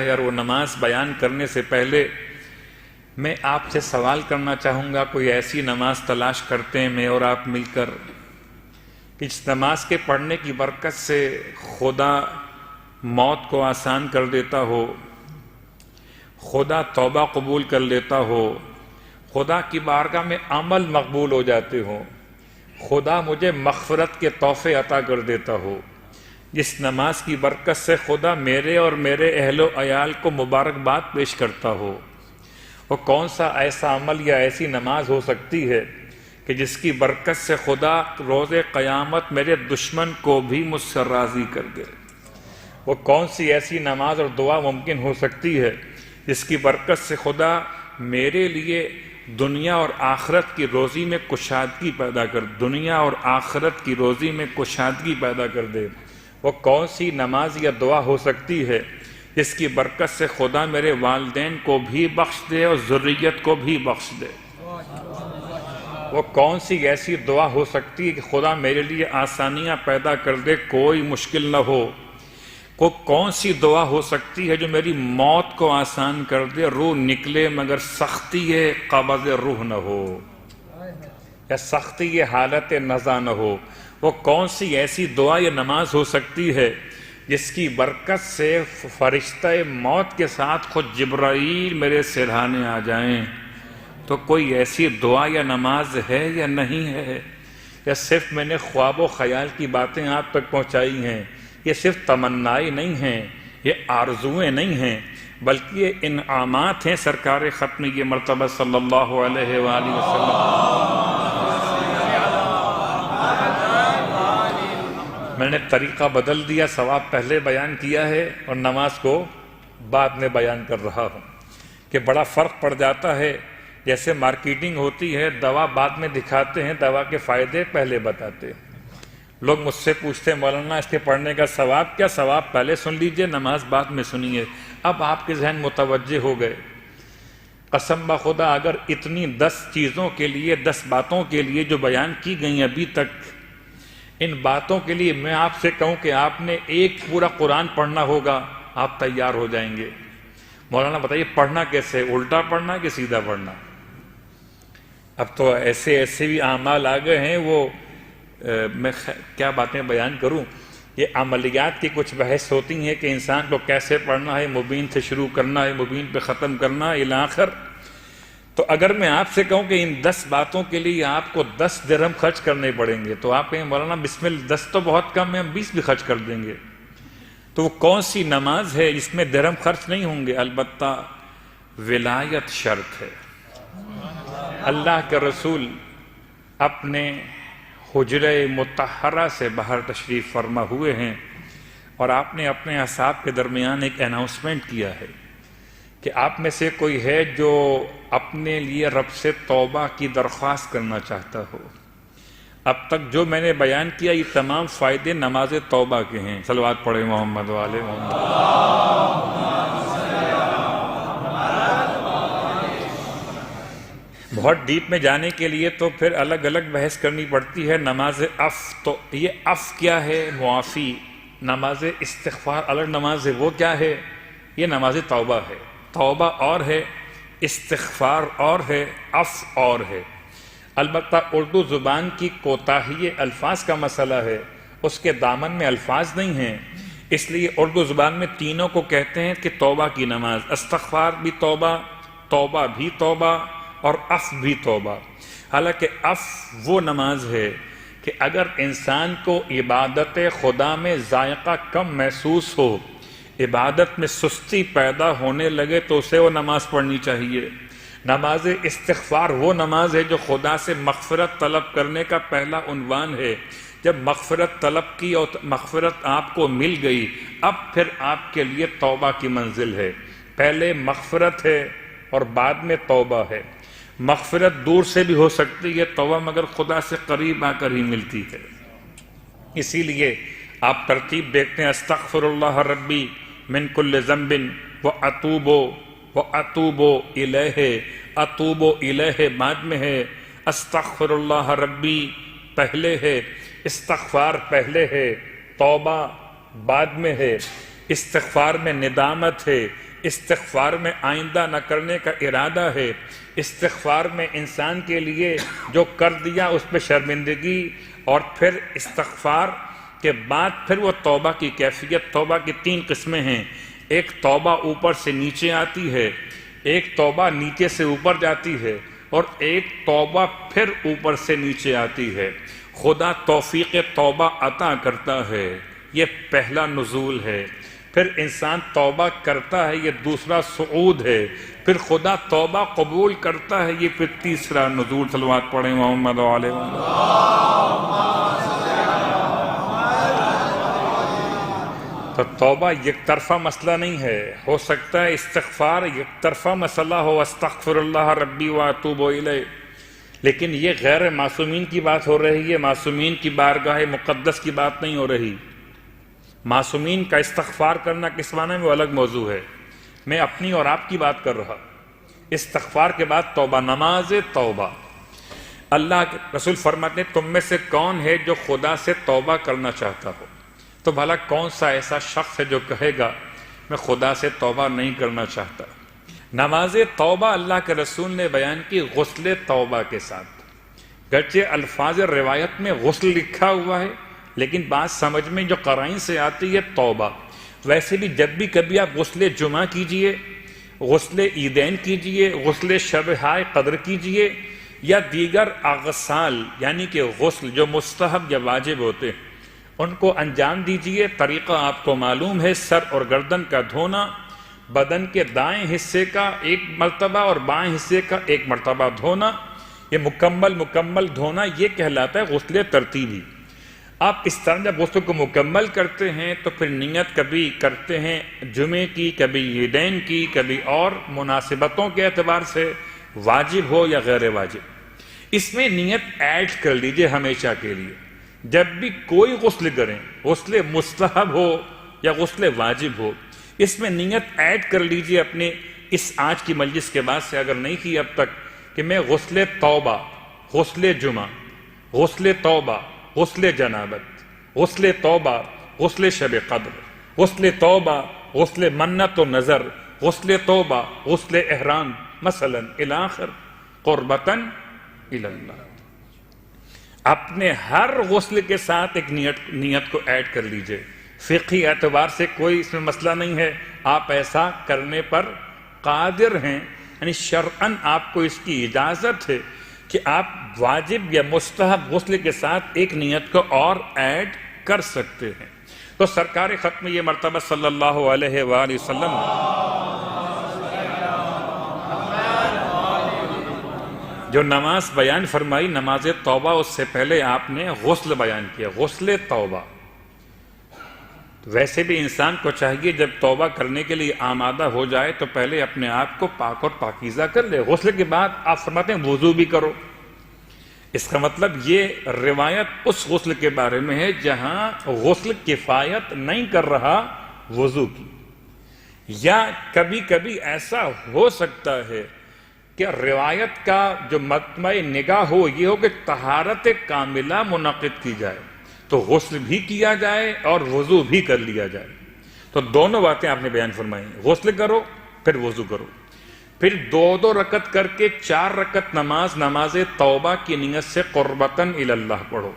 ہے، اور وہ نماز بیان کرنے سے پہلے میں آپ سے سوال کرنا چاہوں گا، کوئی ایسی نماز تلاش کرتے ہیں میں اور آپ مل کر کہ جس نماز کے پڑھنے کی برکت سے خدا موت کو آسان کر دیتا ہو، خدا توبہ قبول کر لیتا ہو، خدا کی بارگاہ میں عمل مقبول ہو جاتے ہوں، خدا مجھے مغفرت کے تحفے عطا کر دیتا ہو، جس نماز کی برکت سے خدا میرے اور میرے اہل و عیال کو مبارکباد پیش کرتا ہو، وہ کون سا ایسا عمل یا ایسی نماز ہو سکتی ہے کہ جس کی برکت سے خدا روز قیامت میرے دشمن کو بھی مجھ سے راضی کر دے؟ وہ کون سی ایسی نماز اور دعا ممکن ہو سکتی ہے جس کی برکت سے خدا میرے لیے دنیا اور آخرت کی روزی میں کشادگی پیدا کر دنیا اور آخرت کی روزی میں کشادگی پیدا کر دے؟ وہ کون سی نماز یا دعا ہو سکتی ہے جس کی برکت سے خدا میرے والدین کو بھی بخش دے اور ذریت کو بھی بخش دے؟ وہ کون سی ایسی دعا ہو سکتی ہے کہ خدا میرے لیے آسانیاں پیدا کر دے، کوئی مشکل نہ ہو؟ کون سی دعا ہو سکتی ہے جو میری موت کو آسان کر دے، روح نکلے مگر سختی قبض روح نہ ہو، یا سختی حالت نزا نہ ہو؟ وہ کون سی ایسی دعا یا نماز ہو سکتی ہے جس کی برکت سے فرشتہ موت کے ساتھ خود جبرائیل میرے سرہانے آ جائیں؟ تو کوئی ایسی دعا یا نماز ہے یا نہیں ہے؟ یا صرف میں نے خواب و خیال کی باتیں آپ تک پہنچائی ہیں؟ یہ صرف تمنائیں نہیں ہیں، یہ آرزویں نہیں ہیں، بلکہ یہ انعامات ہیں سرکار ختم یہ مرتبہ صلی اللہ علیہ وآلہ وسلم۔ میں نے طریقہ بدل دیا، ثواب پہلے بیان کیا ہے اور نماز کو بعد میں بیان کر رہا ہوں، کہ بڑا فرق پڑ جاتا ہے۔ جیسے مارکیٹنگ ہوتی ہے، دوا بعد میں دکھاتے ہیں، دوا کے فائدے پہلے بتاتے ہیں۔ لوگ مجھ سے پوچھتے ہیں مولانا اس کے پڑھنے کا ثواب کیا؟ ثواب پہلے سن لیجئے، نماز بعد میں سنیے۔ اب آپ کے ذہن متوجہ ہو گئے۔ قسم بخدا اگر اتنی 10 چیزوں کے لیے، 10 باتوں کے لیے جو بیان کی گئی ابھی تک، ان باتوں کے لیے میں آپ سے کہوں کہ آپ نے ایک پورا قرآن پڑھنا ہوگا، آپ تیار ہو جائیں گے۔ مولانا بتائیے پڑھنا کیسے؟ الٹا پڑھنا کہ سیدھا پڑھنا؟ اب تو ایسے بھی اعمال آ گئے ہیں، وہ میں کیا باتیں بیان کروں۔ یہ عملیات کی کچھ بحث ہوتی ہیں کہ انسان کو کیسے پڑھنا ہے، مبین سے شروع کرنا ہے، مبین پہ ختم کرنا ہے الی آخر۔ تو اگر میں آپ سے کہوں کہ ان 10 باتوں کے لیے آپ کو 10 درہم خرچ کرنے پڑیں گے، تو آپ کہیں مولانا بسم اللہ 10 تو بہت کم ہے، ہم 20 بھی خرچ کر دیں گے۔ تو وہ کون سی نماز ہے جس میں درہم خرچ نہیں ہوں گے؟ البتہ ولایت شرط ہے۔ اللہ کے رسول اپنے حجرہ مطہرہ سے باہر تشریف فرما ہوئے ہیں، اور آپ نے اپنے اصحاب کے درمیان ایک اناؤنسمنٹ کیا ہے کہ آپ میں سے کوئی ہے جو اپنے لیے رب سے توبہ کی درخواست کرنا چاہتا ہو۔ اب تک جو میں نے بیان کیا یہ تمام فائدے نماز توبہ کے ہیں۔ صلوات پڑھیں محمد والے محمد۔ بہت ڈیپ میں جانے کے لیے تو پھر الگ الگ بحث کرنی پڑتی ہے۔ نماز تو یہ کیا ہے؟ معافی۔ نماز استغفار الگ نماز ہے، وہ کیا ہے؟ یہ نماز توبہ ہے۔ توبہ اور ہے، استغفار اور ہے، اور ہے۔ البتہ اردو زبان کی کوتاہی الفاظ کا مسئلہ ہے، اس کے دامن میں الفاظ نہیں ہیں، اس لیے اردو زبان میں تینوں کو کہتے ہیں کہ توبہ کی نماز۔ استغفار بھی توبہ، توبہ بھی توبہ، اور بھی توبہ۔ حالانکہ وہ نماز ہے کہ اگر انسان کو عبادت خدا میں ذائقہ کم محسوس ہو، عبادت میں سستی پیدا ہونے لگے، تو اسے وہ نماز پڑھنی چاہیے۔ نماز استغفار وہ نماز ہے جو خدا سے مغفرت طلب کرنے کا پہلا عنوان ہے۔ جب مغفرت طلب کی اور مغفرت آپ کو مل گئی، اب پھر آپ کے لیے توبہ کی منزل ہے۔ پہلے مغفرت ہے اور بعد میں توبہ ہے۔ مغفرت دور سے بھی ہو سکتی ہے توبہ مگر خدا سے قریب آ کر ہی ملتی ہے۔ اسی لیے آپ ترتیب دیکھتے ہیں، استغفر اللہ ربی من کل ذنب واتوب الیہ۔ اتوب الیہ بعد میں ہے، استغفر اللہ ربی پہلے ہے، استغفار پہلے ہے، توبہ بعد میں ہے۔ استغفار میں ندامت ہے استغفار میں آئندہ نہ کرنے کا ارادہ ہے، استغفار میں انسان کے لیے جو کر دیا اس پہ شرمندگی، اور پھر استغفار کے بعد پھر وہ توبہ کی کیفیت۔ توبہ کی 3 قسمیں ہیں، ایک توبہ اوپر سے نیچے آتی ہے، ایک توبہ نیچے سے اوپر جاتی ہے، اور ایک توبہ پھر اوپر سے نیچے آتی ہے۔ خدا توفیق توبہ عطا کرتا ہے، یہ پہلا نزول ہے۔ پھر انسان توبہ کرتا ہے، یہ دوسرا صعود ہے۔ پھر خدا توبہ قبول کرتا ہے، یہ پھر تیسرا نزول۔ صلوات پڑھیں محمد علیہ وسلم۔ تو توبہ یک طرفہ مسئلہ نہیں ہے، ہو سکتا ہے استغفار یک طرفہ مسئلہ ہو، استغفر اللہ ربی واتوب الیہ، لیکن یہ غیر معصومین کی بات ہو رہی ہے، معصومین کی بارگاہ مقدس کی بات نہیں ہو رہی۔ معصومین کا استغفار کرنا کس معنی میں وہ الگ موضوع ہے، میں اپنی اور آپ کی بات کر رہا۔ استغفار کے بعد توبہ، نماز توبہ۔ اللہ کے رسول فرماتے ہیں تم میں سے کون ہے جو خدا سے توبہ کرنا چاہتا ہو؟ تو بھلا کون سا ایسا شخص ہے جو کہے گا میں خدا سے توبہ نہیں کرنا چاہتا؟ نماز توبہ اللہ کے رسول نے بیان کی غسل توبہ کے ساتھ، گرچہ الفاظ روایت میں غسل لکھا ہوا ہے لیکن بات سمجھ میں جو قرائن سے آتی ہے توبہ۔ ویسے بھی جب بھی کبھی آپ غسل جمعہ کیجئے، غسل عیدین کیجئے، غسل شب ہائے قدر کیجئے، یا دیگر اغسال یعنی کہ غسل جو مستحب یا واجب ہوتے ہیں ان کو انجام دیجئے۔ طریقہ آپ کو معلوم ہے، سر اور گردن کا دھونا، بدن کے دائیں حصے کا 1 مرتبہ اور بائیں حصے کا 1 مرتبہ دھونا، یہ مکمل دھونا یہ کہلاتا ہے غسل ترتیبی۔ آپ اس طرح جب غسل کو مکمل کرتے ہیں تو پھر نیت کبھی کرتے ہیں جمعے کی، کبھی عیدین کی، کبھی اور مناسبتوں کے اعتبار سے واجب ہو یا غیر واجب، اس میں نیت ایڈ کر لیجئے ہمیشہ کے لیے۔ جب بھی کوئی غسل کریں، غسل مستحب ہو یا غسل واجب ہو، اس میں نیت ایڈ کر لیجئے اپنے اس آج کی مجلس کے بعد سے، اگر نہیں کی اب تک، کہ میں غسل توبہ، غسل جمعہ، غسل توبہ، غسل جنابت، غسل توبہ، غسل شب قدر، غسل توبہ، غسل منت و نظر، غسل توبہ، غسل احرام مثلا الاخر قربتاً الی اللہ۔ اپنے ہر غسل کے ساتھ ایک نیت کو ایڈ کر لیجئے۔ فقہی اعتبار سے کوئی اس میں مسئلہ نہیں ہے، آپ ایسا کرنے پر قادر ہیں، یعنی شرعاً آپ کو اس کی اجازت ہے کہ آپ واجب یا مستحب غسل کے ساتھ ایک نیت کو اور ایڈ کر سکتے ہیں۔ تو سرکار ختم یہ مرتبہ صلی اللہ علیہ وآلہ وسلم جو نماز بیان فرمائی، نماز توبہ، اس سے پہلے آپ نے غسل بیان کیا، غسل توبہ۔ ویسے بھی انسان کو چاہیے جب توبہ کرنے کے لیے آمادہ ہو جائے تو پہلے اپنے آپ کو پاک اور پاکیزہ کر لے۔ غسل کے بعد آپ فرماتے ہیں وضو بھی کرو۔ اس کا مطلب یہ روایت اس غسل کے بارے میں ہے جہاں غسل کفایت نہیں کر رہا وضو کی، یا کبھی کبھی ایسا ہو سکتا ہے کہ روایت کا جو مطمع نگاہ ہو یہ ہو کہ طہارت کاملہ منعقد کی جائے، تو غسل بھی کیا جائے اور وضو بھی کر لیا جائے۔ تو دونوں باتیں آپ نے بیان فرمائی، غسل کرو پھر وضو کرو، پھر 2 رکعت کر کے 4 رکعت نماز توبہ کی نیت سے قربتاً الی اللہ پڑھو۔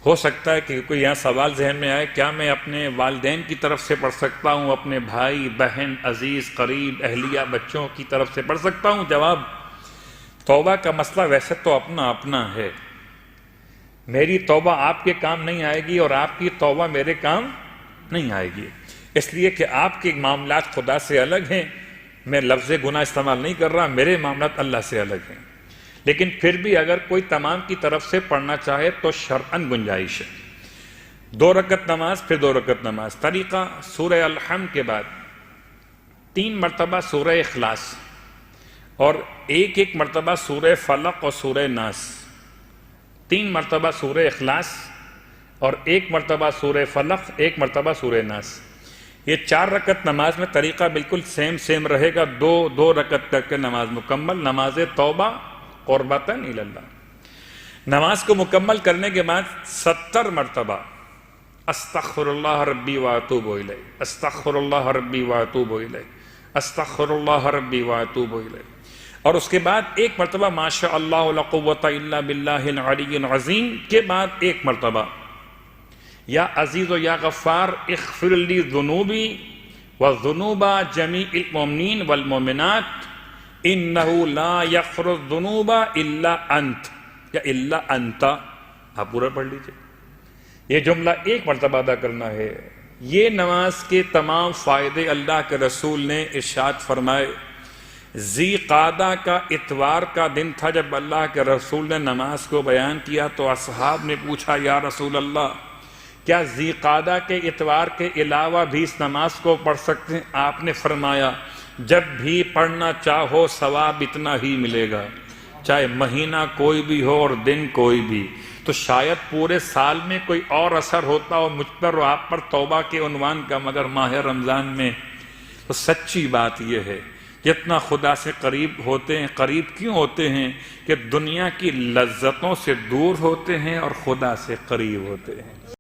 ہو سکتا ہے کہ کوئی یہاں سوال ذہن میں آئے، کیا میں اپنے والدین کی طرف سے پڑھ سکتا ہوں، اپنے بھائی بہن عزیز قریب اہلیہ بچوں کی طرف سے پڑھ سکتا ہوں؟ جواب، توبہ کا مسئلہ ویسے تو اپنا اپنا ہے، میری توبہ آپ کے کام نہیں آئے گی اور آپ کی توبہ میرے کام نہیں آئے گی، اس لیے کہ آپ کے معاملات خدا سے الگ ہیں، میں لفظ گناہ استعمال نہیں کر رہا، میرے معاملات اللہ سے الگ ہیں۔ لیکن پھر بھی اگر کوئی تمام کی طرف سے پڑھنا چاہے تو شرعاً گنجائش ہے۔ 2 رکعت نماز پھر 2 رکعت نماز۔ طریقہ سورہ الحمد کے بعد 3 مرتبہ سورہ اخلاص اور 1 مرتبہ سورہ فلق اور سورہ ناس، 3 مرتبہ سورہ اخلاص اور 1 مرتبہ سورہ فلق، 1 مرتبہ سورہ ناس۔ یہ 4 رکعت نماز میں طریقہ بالکل سیم رہے گا، 2 رکعت کر کے نماز مکمل، نماز توبہ قربتاً الی اللہ۔ نماز کو مکمل کرنے کے بعد 70 مرتبہ استغفر اللہ ربی واتوب الیہ، استغفر اللہ ربی واتوب الیہ، استغفر اللہ ربی واتوب الیہ۔ اور اس کے بعد ایک مرتبہ ما شاء اللہ لا قوۃ الا باللہ العلی العظیم کے بعد ایک مرتبہ یا عزیز و یا غفار اغفر لی ذنوبی وذنوب جمیع المؤمنین والمؤمنات انہ لا یغفر الذنوب الا انت یا الا انت۔ آپ پورا پڑھ لیجئے، یہ جملہ ایک مرتبہ ادا کرنا ہے۔ یہ نماز کے تمام فائدے اللہ کے رسول نے ارشاد فرمائے۔ ذی قعدہ کا اتوار کا دن تھا جب اللہ کے رسول نے نماز کو بیان کیا تو اصحاب نے پوچھا یا رسول اللہ کیا ذی قعدہ کے اتوار کے علاوہ بھی اس نماز کو پڑھ سکتے ہیں؟ آپ نے فرمایا جب بھی پڑھنا چاہو ثواب اتنا ہی ملے گا، چاہے مہینہ کوئی بھی ہو اور دن کوئی بھی۔ تو شاید پورے سال میں کوئی اور اثر ہوتا ہو مجھ پر اور آپ پر توبہ کے عنوان کا، مگر ماہ رمضان میں تو سچی بات یہ ہے جتنا خدا سے قریب ہوتے ہیں، قریب کیوں ہوتے ہیں کہ دنیا کی لذتوں سے دور ہوتے ہیں اور خدا سے قریب ہوتے ہیں۔